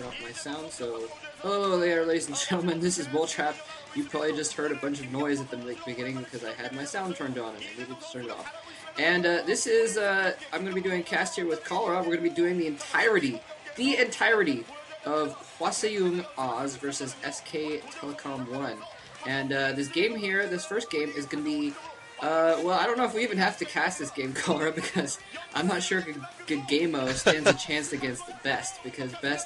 off my sound. So, hello there, ladies and gentlemen. This is Bulltrap. You probably just heard a bunch of noise at the beginning because I had my sound turned on and I needed to turn it off. And this is I'm going to be doing a cast here with Cholera. We're going to be doing the entirety of Hwaseung Oz versus SK Telecom 1. And this game here, this first game, is going to be well, I don't know if we even have to cast this game, Cholera, because I'm not sure GGaeMo stands a chance against BeSt, because BeSt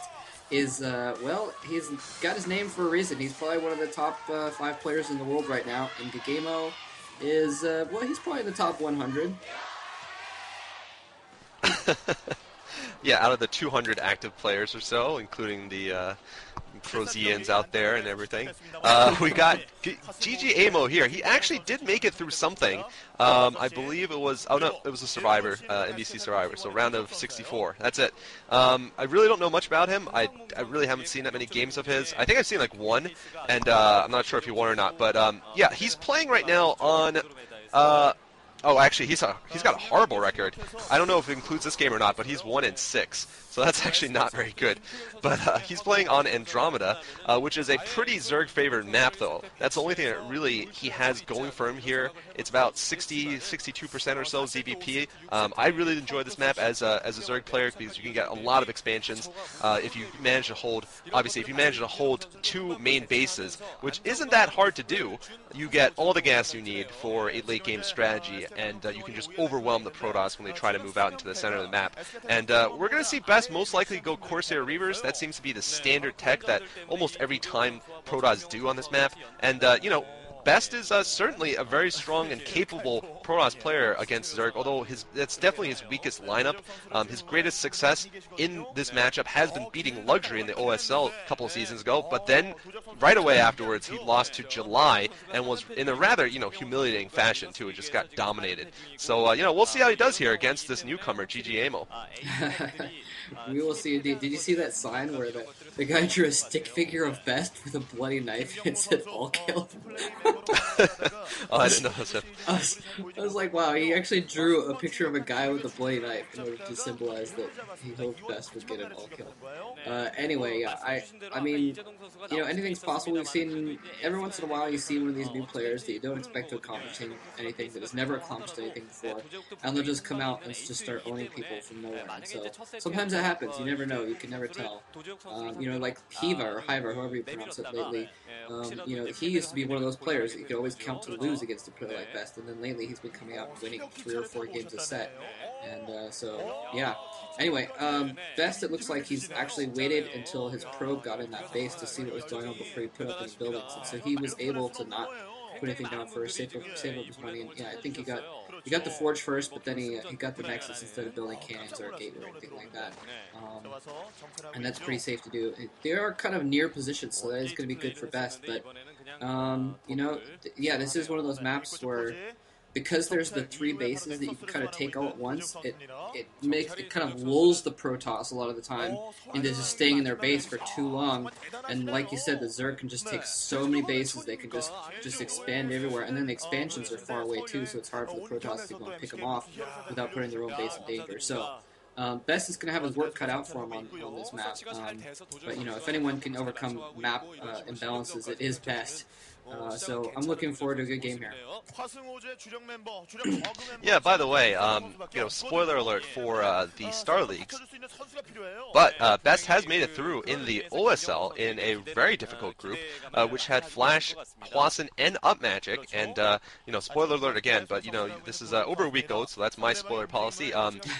is, well, he's got his name for a reason. He's probably one of the top 5 players in the world right now, and GGaeMo is, well, he's probably in the top 100. Yeah, out of the 200 active players or so, including the Crozians out there and everything. We got GGaeMo here. He actually did make it through something. I believe it was, oh no, it was a Survivor, NBC Survivor, so round of 64. That's it. I really don't know much about him. I really haven't seen that many games of his. I think I've seen like one, and I'm not sure if he won or not. But yeah, he's playing right now on... oh, actually, he's got a horrible record. I don't know if it includes this game or not, but he's 1-6, so that's actually not very good. But he's playing on Andromeda, which is a pretty Zerg-favored map, though. That's the only thing that really he has going for him here. It's about 62% or so ZVP. I really enjoy this map as a Zerg player because you can get a lot of expansions if you manage to hold. Obviously, if you manage to hold 2 main bases, which isn't that hard to do, you get all the gas you need for a late-game strategy, and you can just overwhelm the Protoss when they try to move out into the center of the map. And we're going to see BeSt most likely go Corsair Reavers. That seems to be the standard tech that almost every time Protoss do on this map. And, you know, BeSt is certainly a very strong and capable Protoss player against Zerg, although that's definitely his weakest lineup. His greatest success in this matchup has been beating Luxury in the OSL a couple of seasons ago, but then right away afterwards he lost to July and was in a rather, you know, humiliating fashion too. It just got dominated. So, you know, we'll see how he does here against this newcomer, GGaeMo. We will see indeed. Did you see that sign where the guy drew a stick figure of BeSt with a bloody knife and it said all kill? Oh, I didn't notice it. I was like, wow, he actually drew a picture of a guy with a bloody knife in order to symbolize that he hoped BeSt would get an all kill. Anyway, yeah, I mean, you know, anything's possible. We've seen, every once in a while you see one of these new players that you don't expect to accomplish anything, that has never accomplished anything before, and they'll just come out and just start owning people from nowhere. And so sometimes that happens. You never know. You can never tell. You know, like Hiva or Hiva, however you pronounce it lately. You know, he used to be one of those players that you could always count to lose against a player like BeSt, and then lately he's been coming out and winning 3 or 4 games a set. And so, yeah. Anyway, BeSt, it looks like he's actually waited until his probe got in that base to see what was going on before he put up his buildings, and so he was able to not put anything down first, save up his money, and yeah, I think he got the Forge first, but then he got the Nexus instead of building cannons or a gateway or anything like that. And that's pretty safe to do. They are kind of near positions, so that is going to be good for BeSt, but, you know, yeah, this is one of those maps where, because there's the 3 bases that you can kind of take all at once, it kind of lulls the Protoss a lot of the time into just staying in their base for too long. And like you said, the Zerg can just take so many bases, they can just expand everywhere. And then the expansions are far away too, so it's hard for the Protoss to go and pick them off without putting their own base in danger. So BeSt is going to have his work cut out for him on this map. But, you know, if anyone can overcome map imbalances, it is BeSt. So I'm looking forward to a good game here. Yeah, by the way, you know, spoiler alert for the Star Leagues, but BeSt has made it through in the OSL in a very difficult group, which had Flash, Hwaseung, and Up Magic, and, you know, spoiler alert again, but, you know, this is over a week old, so that's my spoiler policy.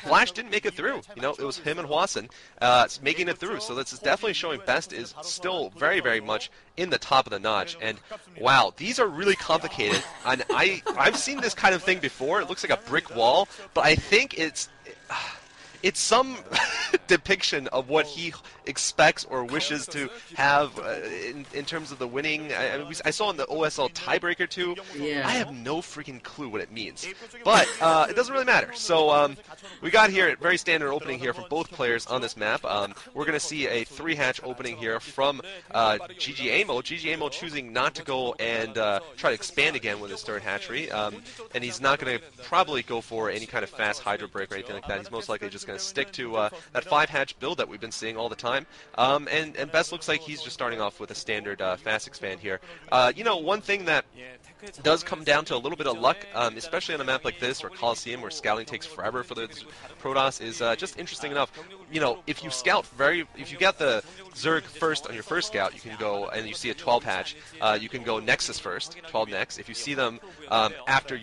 Flash didn't make it through, you know, it was him and Hwaseung making it through, so this is definitely showing BeSt is still very, very much in the top of the notch, and wow, these are really complicated, and I've seen this kind of thing before. It looks like a brick wall, but I think it's some depiction of what he expects or wishes to have in terms of the winning. I saw in the OSL tiebreaker too. Yeah. I have no freaking clue what it means, but it doesn't really matter. So we got here a very standard opening here from both players on this map. We're going to see a 3-hatch opening here from GGaeMo. GGaeMo choosing not to go and try to expand again with his 3rd hatchery, and he's not going to probably go for any kind of fast Hydro break or anything like that. He's most likely just going to stick to that 5-hatch build that we've been seeing all the time. And BeSt looks like he's just starting off with a standard fast expand here. One thing that does come down to a little bit of luck, especially on a map like this or Coliseum where scouting takes forever for the Protoss, is just interesting enough. If you get the Zerg first on your first scout, you can go and you see a 12 hatch. You can go Nexus first, 12 Nex. If you see them after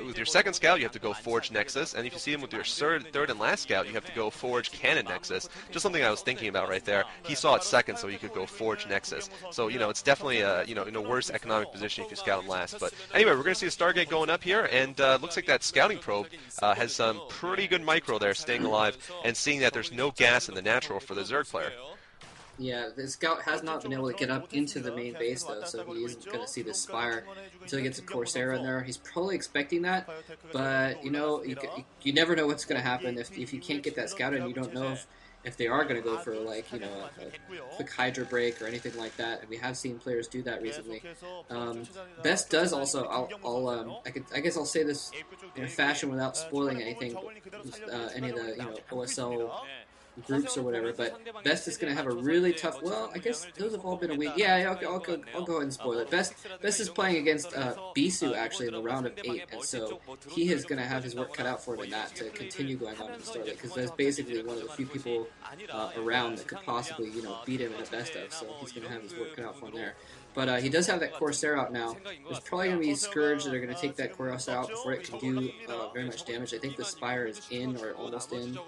with your second scout, you have to go Forge Nexus, and if you see them with your third and last scout, you have to go Forge Cannon Nexus. Just something I was thinking about right there. He saw it second, so he could go Forge Nexus. So it's definitely in a worse economic position if you scout him last. But anyway, we're going to see a Stargate going up here, and looks like that scouting probe has some pretty good micro there, staying alive and seeing that there's no gas in the natural for the Zerg player. Yeah, the scout has not been able to get up into the main base though, so he isn't going to see the Spire until he gets a Corsair in there. He's probably expecting that, but you never know what's going to happen if you can't get that scout in. You don't know if they are going to go for a quick Hydra break or anything like that. And we have seen players do that recently. BeSt does also. I guess I'll say this in a fashion without spoiling anything, any of the OSL groups or whatever, but BeSt is going to have a really tough. Well, I guess those have all been a week. Yeah, I'll go ahead and spoil it. BeSt is playing against BeSt actually in the round of 8, and so he is going to have his work cut out for him in that to continue going on in the Stargate, because that's basically one of the few people around that could possibly beat him in a best of. So he's going to have his work cut out for him there. But he does have that Corsair out now. There's probably going to be Scourge that are going to take that Corsair out before it can do very much damage. I think the Spire is in or almost in.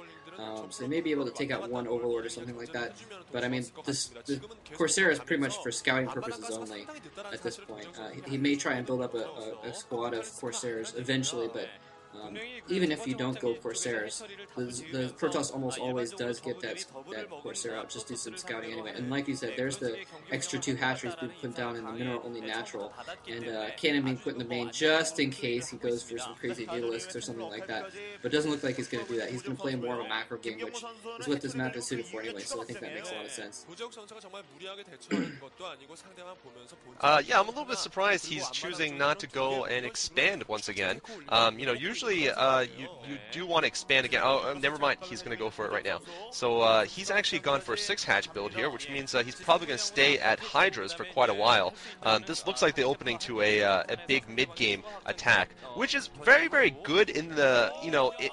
So they may be able to take out one Overlord or something like that. But I mean, the Corsair is pretty much for scouting purposes only at this point. He may try and build up a squad of Corsairs eventually, but even if you don't go Corsairs, the Protoss almost always does get that Corsair out, just do some scouting anyway. And like you said, there's the extra 2 hatcheries being put down in the mineral-only natural, and cannon being put in the main just in case he goes for some crazy Daedalisks or something like that. But it doesn't look like he's going to do that. He's going to play more of a macro game, which is what this map is suited for anyway, so I think that makes a lot of sense. Yeah, I'm a little bit surprised he's choosing not to go and expand once again. Usually you do want to expand again. Oh, never mind. He's going to go for it right now. So he's actually gone for a 6-hatch build here, which means he's probably going to stay at Hydras for quite a while. This looks like the opening to a big mid-game attack, which is very, very good in the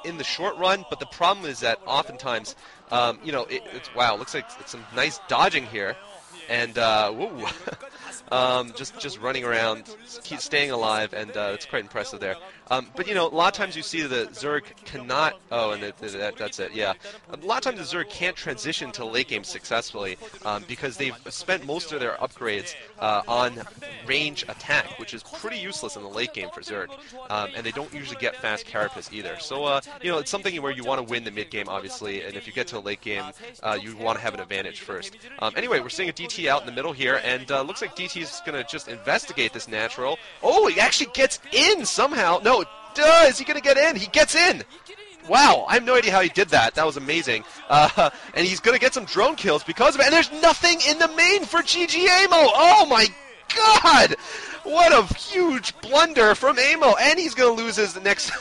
in the short run. But the problem is that oftentimes, wow, looks like it's some nice dodging here. And whoa, just running around, keep staying alive, and it's quite impressive there. But a lot of times you see the Zerg cannot. Oh, and that's it. Yeah, a lot of times the Zerg can't transition to late game successfully because they've spent most of their upgrades on range attack, which is pretty useless in the late game for Zerg, and they don't usually get fast carapace either. So it's something where you want to win the mid game, obviously, and if you get to a late game, you want to have an advantage first. Anyway, we're seeing a DT out in the middle here, and looks like DT is going to just investigate this natural. Oh, he actually gets in somehow. No, is he going to get in? He gets in. Wow, I have no idea how he did that. That was amazing. And he's going to get some drone kills because of it. And there's nothing in the main for GGaeMo. Oh my god! What a huge blunder from Amo. And he's going to lose his next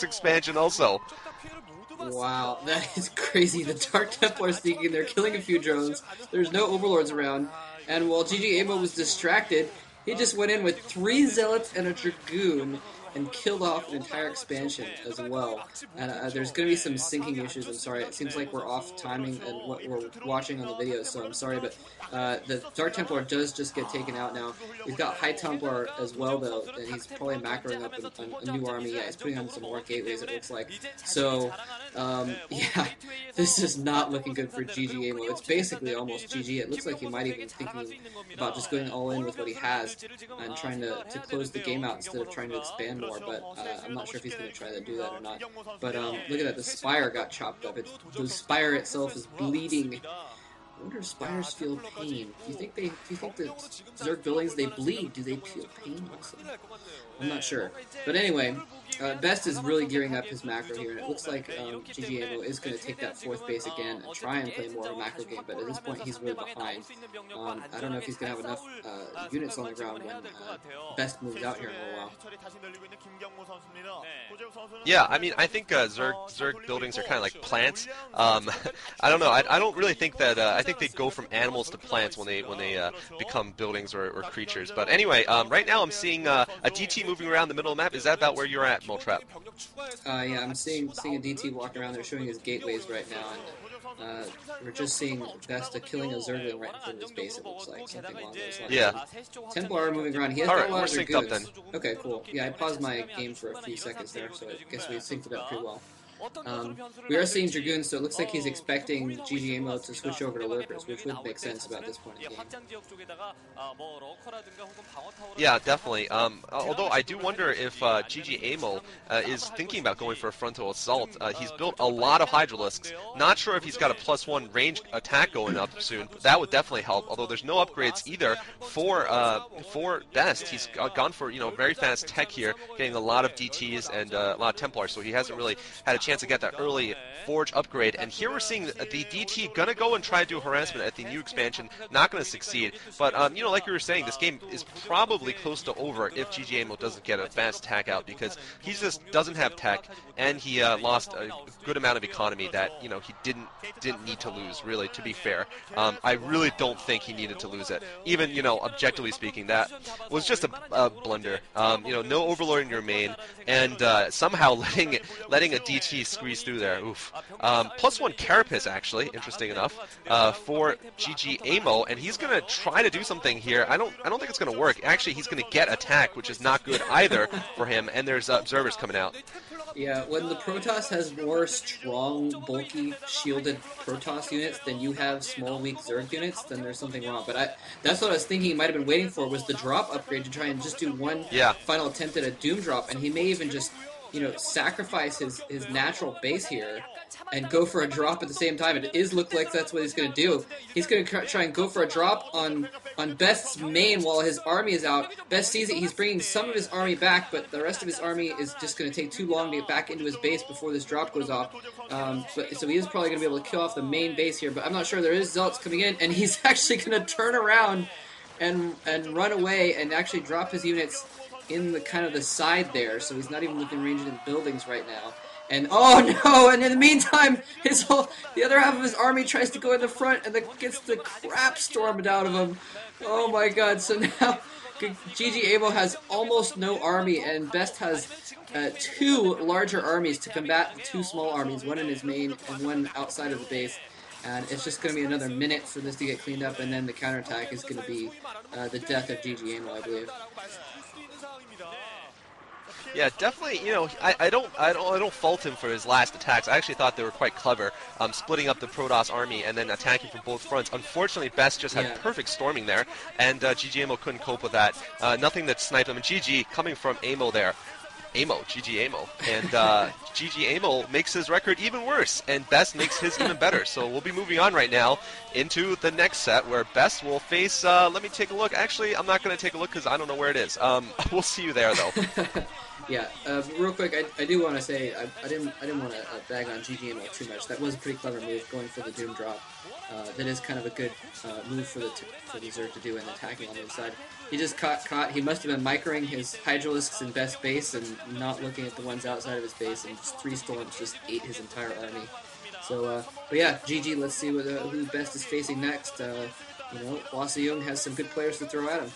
expansion also. Wow, that is crazy. The Dark Templar sneaking, they're killing a few drones. There's no Overlords around. And while GGaeMo was distracted, he just went in with 3 Zealots and a Dragoon and killed off an entire expansion as well. And there's going to be some syncing issues, I'm sorry. It seems like we're off timing and what we're watching on the video, so I'm sorry. But the Dark Templar does just get taken out now. We've got High Templar as well, though, and he's probably macroing up a new army. Yeah, he's putting on some more gateways, it looks like. So, yeah, this is not looking good for GGaeMo. It's basically almost GG. It looks like he might even be thinking about just going all in with what he has and trying to close the game out instead of trying to expand more, but I'm not sure if he's going to try to do that or not. But look at that, the Spire got chopped up. The Spire itself is bleeding. I wonder if spiders feel pain. Do you think that Zerg buildings they bleed? Do they feel pain also? I'm not sure. But anyway, BeSt is really gearing up his macro here, and it looks like GGaeMo is going to take that fourth base again and try and play more of a macro game, but at this point he's really behind. I don't know if he's going to have enough units on the ground when BeSt moves out here in a little while. Yeah, I mean, I think Zerg buildings are kind of like plants. I don't know. I don't really think that. I think they go from animals to plants when they become buildings or creatures. But anyway, right now I'm seeing a DT moving around the middle of the map. Is that about where you're at, Moltrap? Yeah, I'm seeing a DT walking around there, showing his gateways right now, and we're just seeing BeSt killing a Zergling right in front of his base. It looks like something along those lines. Yeah. Templar are moving around. He has All got right, a lot we're of their synced up goods. then. Okay, cool. Yeah, I paused my game for a few seconds there, so I guess we synced it up pretty well. We are seeing Dragoons, so it looks like he's expecting GGaeMo to switch over to Lurkers, which would make sense about this point in the game. Yeah, definitely. Although I do wonder if GGaeMo is thinking about going for a frontal assault. He's built a lot of Hydralisks. Not sure if he's got a +1 range attack going up soon. But that would definitely help. Although there's no upgrades either for BeSt. He's gone for very fast tech here, getting a lot of DTs and a lot of Templars. So he hasn't really had a chance to get that early Forge upgrade. And here we're seeing the DT gonna go and try to do harassment at the new expansion. Not gonna succeed. But like you were saying, this game is probably close to over if GGaeMo doesn't get a fast attack out, because he just doesn't have tech, and he lost a good amount of economy that he didn't need to lose. Really, to be fair, I really don't think he needed to lose it. Even objectively speaking, that was just a blunder. No overlord in your main, and somehow letting a DT squeeze through there. Oof. +1 Carapace, actually, interesting enough, for GGaeMo, and he's gonna try to do something here. I don't think it's gonna work. Actually, he's gonna get attack, which is not good either for him. And there's observers coming out. Yeah, when the Protoss has more strong, bulky, shielded Protoss units than you have small, weak Zerg units, then there's something wrong. But that's what I was thinking he might have been waiting for, was the drop upgrade to try and just do one final attempt at a Doom drop, and he may even just sacrifice his natural base here and go for a drop at the same time. It is look like that's what he's going to do. He's going to try and go for a drop on BeSt's main while his army is out. BeSt sees it. He's bringing some of his army back, but the rest of his army is just going to take too long to get back into his base before this drop goes off. So he is probably going to be able to kill off the main base here, but I'm not sure. There is Zealots coming in, and he's actually going to turn around and run away and actually drop his units in the kind of the side there, so he's not even looking ranged in buildings right now. And oh no! And in the meantime, the other half of his army tries to go in the front, and gets the crap stormed out of him. Oh my god! So now GGaeMo has almost no army, and BeSt has two larger armies to combat two small armies, one in his main and one outside of the base. And it's just going to be another minute for this to get cleaned up, and then the counterattack is going to be the death of GGaeMo, I believe. Yeah, definitely. I don't fault him for his last attacks. I actually thought they were quite clever, splitting up the Protoss army and then attacking from both fronts. Unfortunately, BeSt just had perfect storming there, and GGaeMo couldn't cope with that. Nothing that sniped him. And GG coming from Amo there. GGaeMo. And GGaeMo makes his record even worse, and BeSt makes his even better. So we'll be moving on right now into the next set, where BeSt will face, let me take a look. Actually, I'm not going to take a look because I don't know where it is. We'll see you there, though. Yeah, real quick, I do want to say I didn't want to bag on GGaeMo too much. That was a pretty clever move, going for the Doom drop. That is kind of a good move for the Zerg to do in attacking on the inside. He just caught. He must have been microing his Hydralisks in BeSt base and not looking at the ones outside of his base, and just 3 storms just ate his entire army. So, but yeah, GG. Let's see who BeSt is facing next. Hwasa Young has some good players to throw at him.